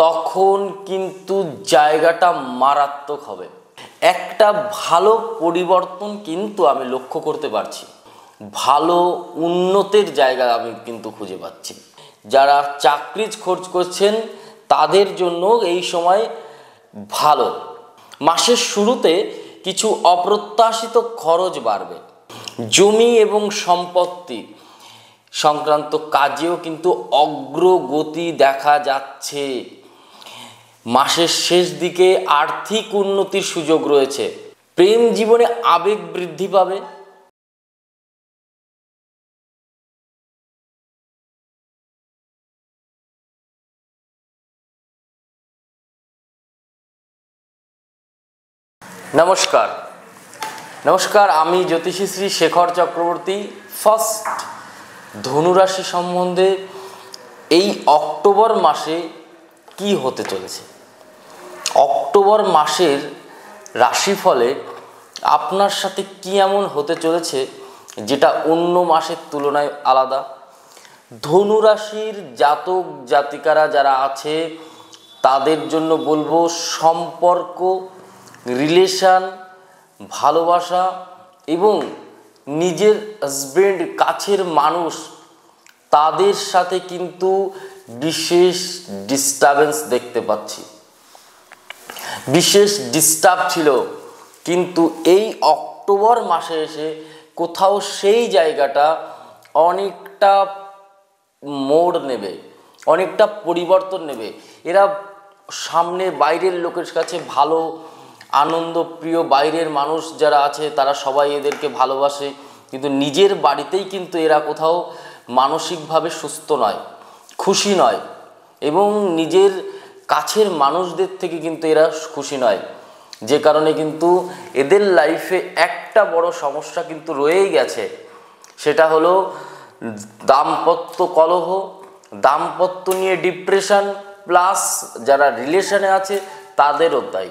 তখন কিন্তু জায়গাটা মারাত্মক হবে। একটা ভালো পরিবর্তন কিন্তু আমি লক্ষ্য করতে পারছি, ভালো উন্নতির জায়গা আমি কিন্তু খুঁজে পাচ্ছি। যারা চাকরির খোঁজ করছেন তাদের জন্য এই সময় ভালো। মাসের শুরুতে কিছু অপ্রত্যাশিত খরচ বাড়বে। জমি এবং সম্পত্তি সংক্রান্ত কাজেও কিন্তু অগ্রগতি দেখা যাচ্ছে। মাসের শেষ দিকে আর্থিক উন্নতির সুযোগ রয়েছে। প্রেম জীবনে আবেগ বৃদ্ধি পাবে। নমস্কার, আমি জ্যোতিষী শ্রী শেখর চক্রবর্তী। ফার্স্ট ধনুরাশি সম্বন্ধে এই অক্টোবর মাসে কি হতে চলেছে, অক্টোবর মাসের রাশিফলে আপনার সাথে কি এমন হতে চলেছে যেটা অন্য মাসের তুলনায় আলাদা। ধনুরাশির জাতক জাতিকারা যারা আছে তাদের জন্য বলবো সম্পর্ক, রিলেশন, ভালোবাসা এবং নিজের হাজবেন্ড, কাছের মানুষ, তাদের সাথে কিন্তু বিশেষ ডিস্টারবেন্স দেখতে পাচ্ছি। বিশেষ ডিস্টার্ব ছিল, কিন্তু এই অক্টোবর মাসে এসে কোথাও সেই জায়গাটা অনেকটা মোড় নেবে, অনেকটা পরিবর্তন নেবে। এরা সামনে বাইরের লোকের কাছে ভালো, আনন্দ প্রিয়, বাইরের মানুষ যারা আছে তারা সবাই এদেরকে ভালোবাসে, কিন্তু নিজের বাড়িতেই কিন্তু এরা কোথাও মানসিকভাবে সুস্থ নয়, খুশি নয়, এবং নিজের কাছের মানুষদের থেকে কিন্তু এরা খুশি নয়। যে কারণে কিন্তু এদের লাইফে একটা বড় সমস্যা কিন্তু রয়েই গেছে, সেটা হলো দাম্পত্য কলহ, দাম্পত্য নিয়ে ডিপ্রেশন, প্লাস যারা রিলেশনে আছে তাদেরও তাই।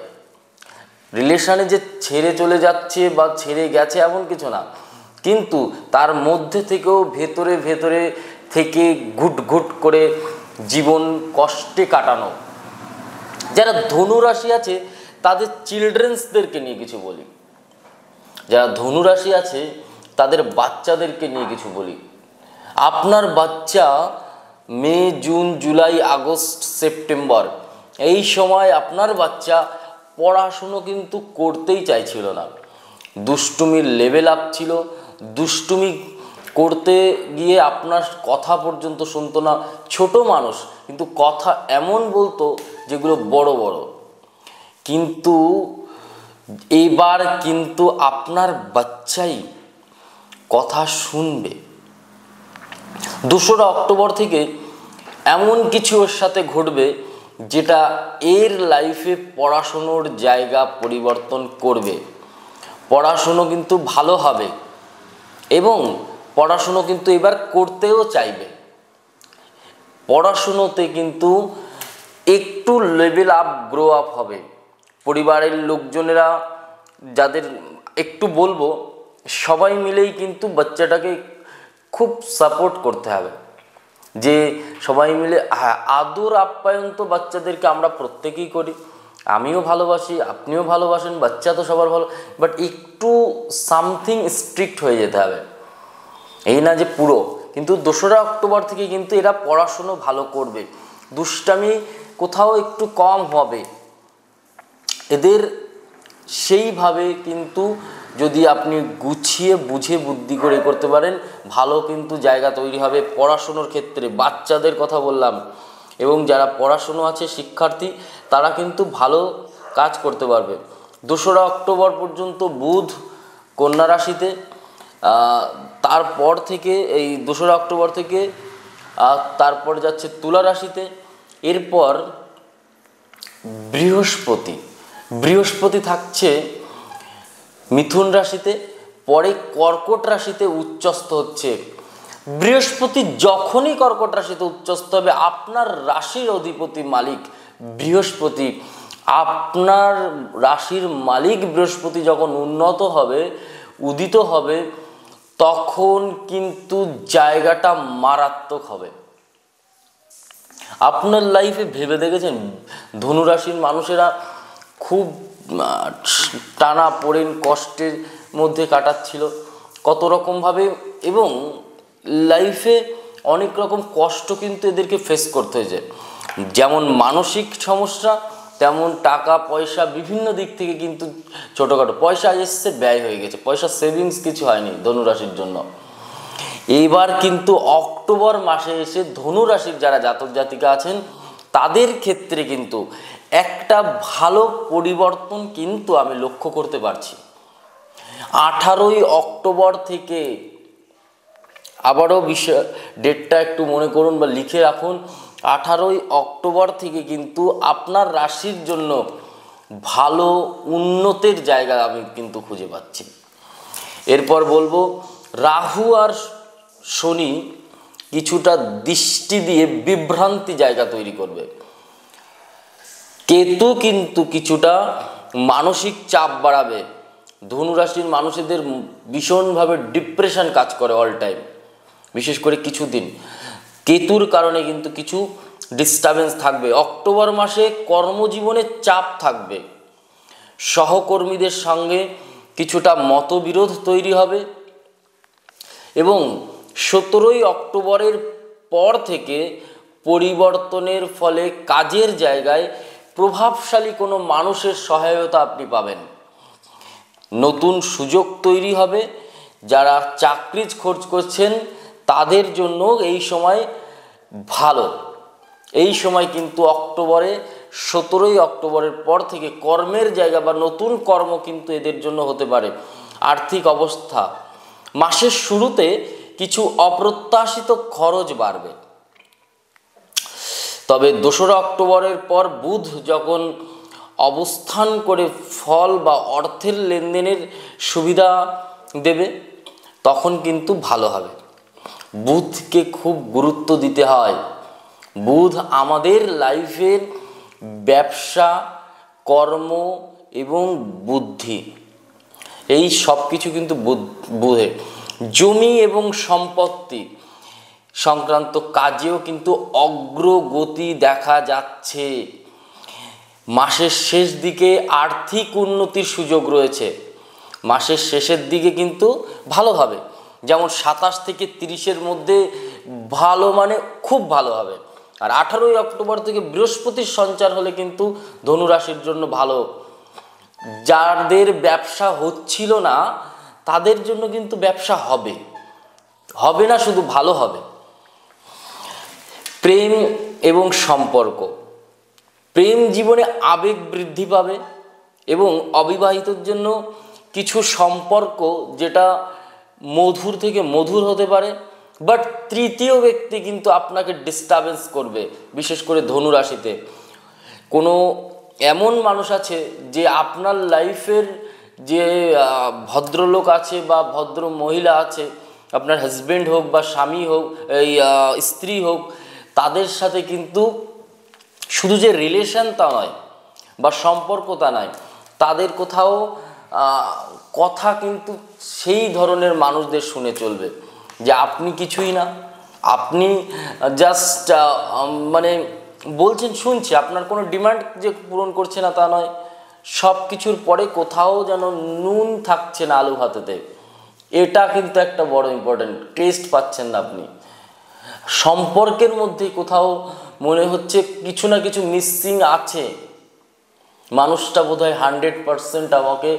রিলেশনে যে ছেড়ে চলে যাচ্ছে বা ছেড়ে গেছে এমন কিছু না, কিন্তু তার মধ্যে থেকেও ভেতরে ভেতরে থেকে ঘুট ঘুট করে জীবন কষ্টে কাটানো। যারা ধনুরাশি আছে তাদের চিলড্রেন্সদেরকে নিয়ে কিছু বলি, যারা ধনুরাশি আছে তাদের বাচ্চাদেরকে নিয়ে কিছু বলি। আপনার বাচ্চা মে, জুন, জুলাই, আগস্ট, সেপ্টেম্বর এই সময় আপনার বাচ্চা পড়াশুনো কিন্তু করতেই চাইছিল না, দুষ্টুমির লেভেল আপ ছিল, দুষ্টুমি করতে গিয়ে আপনার কথা পর্যন্ত শুনতো না। ছোট মানুষ কিন্তু কথা এমন বলতো যেগুলো বড় বড়। কিন্তু এবার কিন্তু আপনার বাচ্চাই কথা শুনবে। 2রা অক্টোবর থেকে এমন কিছু ওর সাথে ঘটবে যেটা এর লাইফে পড়াশুনোর জায়গা পরিবর্তন করবে। পড়াশুনো কিন্তু ভালো হবে এবং পড়াশুনো কিন্তু এবার করতেও চাইবে। পড়াশুনোতে কিন্তু একটু লেভেল আপ, গ্রো আপ হবে। পরিবারের লোকজনেরা যাদের একটু বলবো, সবাই মিলেই কিন্তু বাচ্চাটাকে খুব সাপোর্ট করতে হবে। যে সবাই মিলে, হ্যাঁ, আদর আপ্যায়ন তো বাচ্চাদেরকে আমরা প্রত্যেকেই করি, আমিও ভালোবাসি, আপনিও ভালোবাসেন, বাচ্চা তো সবার ভালো, বাট একটু সামথিং স্ট্রিক্ট হয়ে যেতে হবে। এই না যে পুরো, কিন্তু 2রা অক্টোবর থেকে কিন্তু এরা পড়াশুনো ভালো করবে, দুষ্টামি কোথাও একটু কম হবে এদের। সেইভাবে কিন্তু যদি আপনি গুছিয়ে বুঝে বুদ্ধি করে করতে পারেন, ভালো কিন্তু জায়গা তৈরি হবে পড়াশুনোর ক্ষেত্রে। বাচ্চাদের কথা বললাম, এবং যারা পড়াশুনো আছে শিক্ষার্থী, তারা কিন্তু ভালো কাজ করতে পারবে। 2রা অক্টোবর পর্যন্ত বুধ কন্যা রাশিতে, তারপর থেকে এই 2রা অক্টোবর থেকে তারপর যাচ্ছে তুলা রাশিতে। এরপর বৃহস্পতি থাকছে মিথুন রাশিতে, পরে কর্কট রাশিতে উচ্চস্থ হচ্ছে। বৃহস্পতি যখনই কর্কট রাশিতে উচ্চস্থ হবে, আপনার রাশির অধিপতি মালিক বৃহস্পতি, আপনার রাশির মালিক বৃহস্পতি যখন উন্নত হবে, উদিত হবে, তখন কিন্তু জায়গাটা মারাত্মক হবে। আপনার লাইফে ভেবে দেখেছেন ধনুরাশির মানুষেরা খুব টানা পড়েন কষ্টের মধ্যে কাটাচ্ছিল কত রকমভাবে, এবং লাইফে অনেক রকম কষ্ট কিন্তু এদেরকে ফেস করতে হয়েছে, যেমন মানসিক সমস্যা তেমন টাকা পয়সা বিভিন্ন দিক থেকে কিন্তু ছোটোখাটো পয়সা এসছে ব্যয় হয়ে গেছে, পয়সা সেভিংস কিছু হয়নি ধনুরাশির জন্য। এইবার কিন্তু অক্টোবর মাসে এসে ধনুরাশির যারা জাতক জাতিকা আছেন তাদের ক্ষেত্রে কিন্তু একটা ভালো পরিবর্তন কিন্তু আমি লক্ষ্য করতে পারছি। 18ই অক্টোবর থেকে, আবারও বিষয় ডেটটা একটু মনে করুন বা লিখে রাখুন, 18ই অক্টোবর থেকে কিন্তু আপনার রাশির জন্য ভালো উন্নতির জায়গা আমি কিন্তু খুঁজে পাচ্ছি। এরপর বলবো রাহু আর শনি কিছুটা দৃষ্টি দিয়ে বিভ্রান্তি জায়গা তৈরি করবে। কেতু কিন্তু কিছুটা মানসিক চাপ বাড়াবে। ধনুরাশির মানুষদের ভীষণভাবে ডিপ্রেশন কাজ করে অল টাইম, বিশেষ করে কিছুদিন কেতুর কারণে কিন্তু কিছু ডিস্টারবেন্স থাকবে। অক্টোবর মাসে কর্মজীবনে চাপ থাকবে, সহকর্মীদের সঙ্গে কিছুটা মতবিরোধ তৈরি হবে, এবং 17ই অক্টোবরের পর থেকে পরিবর্তনের ফলে কাজের জায়গায় প্রভাবশালী কোনো মানুষের সহায়তা আপনি পাবেন। নতুন সুযোগ তৈরি হবে, যারা চাকরির খোঁজ করছেন তাদের জন্য এই সময় ভালো। এই সময় কিন্তু অক্টোবরে 17ই অক্টোবরের পর থেকে কর্মের জায়গা বা নতুন কর্ম কিন্তু এদের জন্য হতে পারে। আর্থিক অবস্থা, মাসের শুরুতে কিছু অপ্রত্যাশিত খরচ বাড়বে, তবে 2রা অক্টোবরের পর বুধ যখন অবস্থান করে ফল বা অর্থের লেনদেনের সুবিধা দেবে তখন কিন্তু ভালো হবে। বুধকে খুব গুরুত্ব দিতে হয়। বুধ আমাদের লাইফের ব্যবসা, কর্ম এবং বুদ্ধি, এই সব কিছু কিন্তু বুধে। জমি এবং সম্পত্তি সংক্রান্ত কাজেও কিন্তু অগ্রগতি দেখা যাচ্ছে। মাসের শেষ দিকে আর্থিক উন্নতির সুযোগ রয়েছে। মাসের শেষের দিকে কিন্তু ভালোভাবে, যেমন 27 থেকে 30-এর মধ্যে ভালো মানে খুব ভালো হবে। আর 18ই অক্টোবর থেকে বৃহস্পতির সঞ্চার হলে কিন্তু ধনুরাশির জন্য ভালো। যাদের ব্যবসা হচ্ছিল না তাদের জন্য কিন্তু ব্যবসা হবে, হবে না শুধু ভালো হবে। প্রেম এবং সম্পর্ক, প্রেম জীবনে আবেগ বৃদ্ধি পাবে, এবং অবিবাহিতর জন্য কিছু সম্পর্ক যেটা মধুর থেকে মধুর হতে পারে, বাট তৃতীয় ব্যক্তি কিন্তু আপনাকে ডিস্টার্বেন্স করবে। বিশেষ করে ধনুরাশিতে কোনো এমন মানুষ আছে যে আপনার লাইফের যে ভদ্রলোক আছে বা ভদ্র মহিলা আছে, আপনার হাজব্যান্ড হোক বা স্বামী হোক, এই স্ত্রী হোক, তাদের সাথে কিন্তু শুধু যে রিলেশন তা নয় বা সম্পর্ক তা নয়, তাদের কোথাও কথা কিন্তু সেই ধরনের মানুষদের শুনে চলবে যে আপনি কিছুই না, আপনি জাস্ট মানে বলছেন শুনছি, আপনার কোনো ডিমান্ড যে পূরণ করছে না তা নয়, সব কিছুর পরে কোথাও যেন নুন থাকছে না আলু ভাতেতে। এটা কিন্তু একটা বড় ইম্পর্টেন্ট, টেস্ট পাচ্ছেন না আপনি। সম্পর্কের মধ্যে কোথাও মনে হচ্ছে কিছু না কিছু মিসিং আছে, মানুষটা বোধহয় 100% আমাকে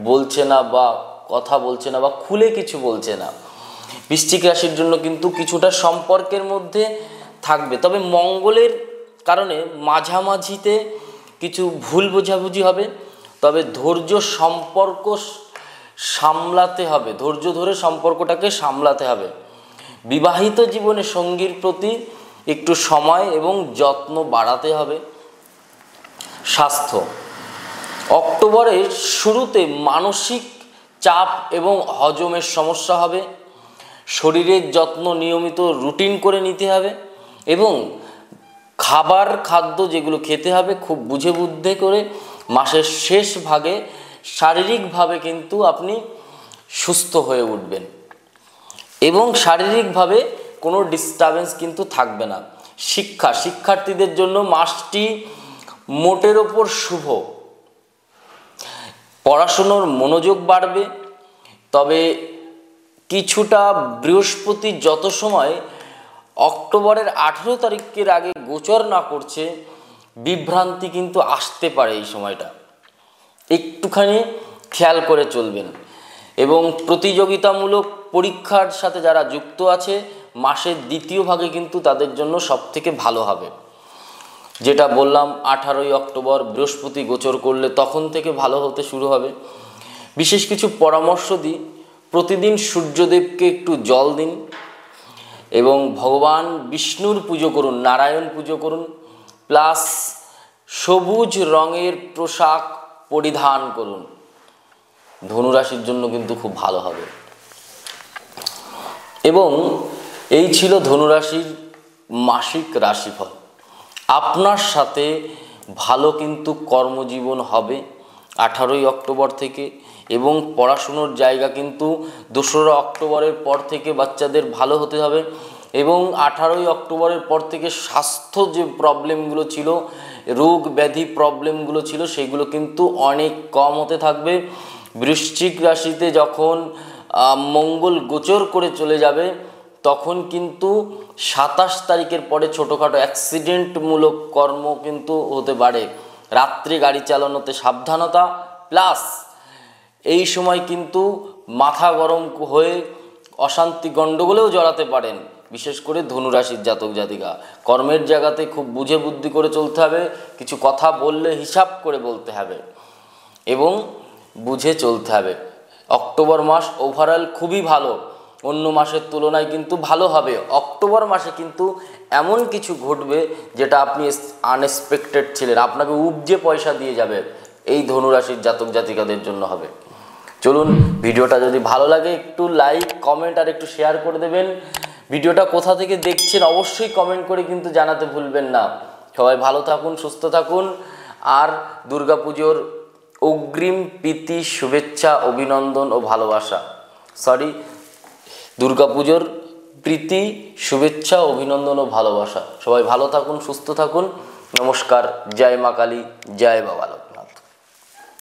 বলছে না বা কথা বলছে না বা খুলে কিছু বলছে না। বৃশ্চিক রাশির জন্য কিন্তু কিছুটা সম্পর্কের মধ্যে থাকবে, তবে মঙ্গলের কারণে মাঝামাঝিতে কিছু ভুল বোঝাবুঝি হবে, তবে ধৈর্য সম্পর্ক সামলাতে হবে, ধৈর্য ধরে সম্পর্কটাকে সামলাতে হবে। বিবাহিত জীবনে সঙ্গীর প্রতি একটু সময় এবং যত্ন বাড়াতে হবে। স্বাস্থ্য, অক্টোবরের শুরুতে মানসিক চাপ এবং হজমের সমস্যা হবে। শরীরের যত্ন নিয়মিত রুটিন করে নিতে হবে, এবং খাদ্য যেগুলো খেতে হবে খুব বুঝে বুদ্ধে করে। মাসের শেষ ভাগে শারীরিকভাবে কিন্তু আপনি সুস্থ হয়ে উঠবেন, এবং শারীরিকভাবে কোনো ডিস্টারবেন্স কিন্তু থাকবে না। শিক্ষার্থীদের জন্য মাসটি মোটের ওপর শুভ। পড়াশুনোর মনোযোগ বাড়বে, তবে কিছুটা বৃহস্পতি যত সময় অক্টোবরের 18 তারিখের আগে গোচর না করছে, বিভ্রান্তি কিন্তু আসতে পারে এই সময়টা, একটুখানি খেয়াল করে চলবেন। এবং প্রতিযোগিতামূলক পরীক্ষার সাথে যারা যুক্ত আছে, মাসের দ্বিতীয় ভাগে কিন্তু তাদের জন্য সবথেকে ভালো হবে। যেটা বললাম 18 অক্টোবর বৃহস্পতি গোচর করলে তখন থেকে ভালো হতে শুরু হবে। বিশেষ কিছু পরামর্শ দিই, প্রতিদিন সূর্যদেবকে একটু জল দিন এবং ভগবান বিষ্ণুর পুজো করুন, নারায়ণ পুজো করুন, প্লাস সবুজ রঙের পোশাক পরিধান করুন। ধনুরাশির জন্য কিন্তু খুব ভালো হবে। এবং এই ছিল ধনুরাশির মাসিক রাশিফল। আপনার সাথে ভালো কিন্তু কর্মজীবন হবে 18 অক্টোবর থেকে, এবং পড়াশুনোর জায়গা কিন্তু 2 অক্টোবরের পর থেকে বাচ্চাদের ভালো হতে হবে। এবং 18 অক্টোবরের পর থেকে স্বাস্থ্য যে প্রবলেমগুলো ছিল, রোগ ব্যাধি প্রবলেমগুলো ছিল, সেগুলো কিন্তু অনেক কম হতে থাকবে। বৃশ্চিক রাশিতে যখন মঙ্গল গোচর করে চলে যাবে, তখন কিন্তু 27 তারিখের পরে ছোটোখাটো অ্যাক্সিডেন্টমূলক কর্ম কিন্তু হতে পারে। রাত্রে গাড়ি চালানোতে সাবধানতা, প্লাস এই সময় কিন্তু মাথা গরম হয়ে অশান্তি গণ্ডগোলেও জড়াতে পারেন, বিশেষ করে ধনুরাশির জাতক জাতিকা। কর্মের জায়গাতে খুব বুঝে বুদ্ধি করে চলতে হবে, কিছু কথা বললে হিসাব করে বলতে হবে এবং বুঝে চলতে হবে। অক্টোবর মাস ওভারঅল খুবই ভালো, অন্য মাসের তুলনায় কিন্তু ভালো হবে। অক্টোবর মাসে কিন্তু এমন কিছু ঘটবে যেটা আপনি আনএক্সপেক্টেড ছিলেন, আপনাকে উপজে পয়সা দিয়ে যাবে, এই ধনুরাশির জাতক জাতিকাদের জন্য হবে। চলুন, ভিডিওটা যদি ভালো লাগে একটু লাইক, কমেন্ট আর একটু শেয়ার করে দেবেন। ভিডিওটা কোথা থেকে দেখছেন অবশ্যই কমেন্ট করে কিন্তু জানাতে ভুলবেন না। সবাই ভালো থাকুন, সুস্থ থাকুন, আর দুর্গাপুজোর অগ্রিম প্রীতি, শুভেচ্ছা, অভিনন্দন ও ভালোবাসা। দুর্গাপুজোর প্রীতি, শুভেচ্ছা, অভিনন্দন ও ভালোবাসা। সবাই ভালো থাকুন, সুস্থ থাকুন। নমস্কার। জয় মা কালী, জয় বাবা।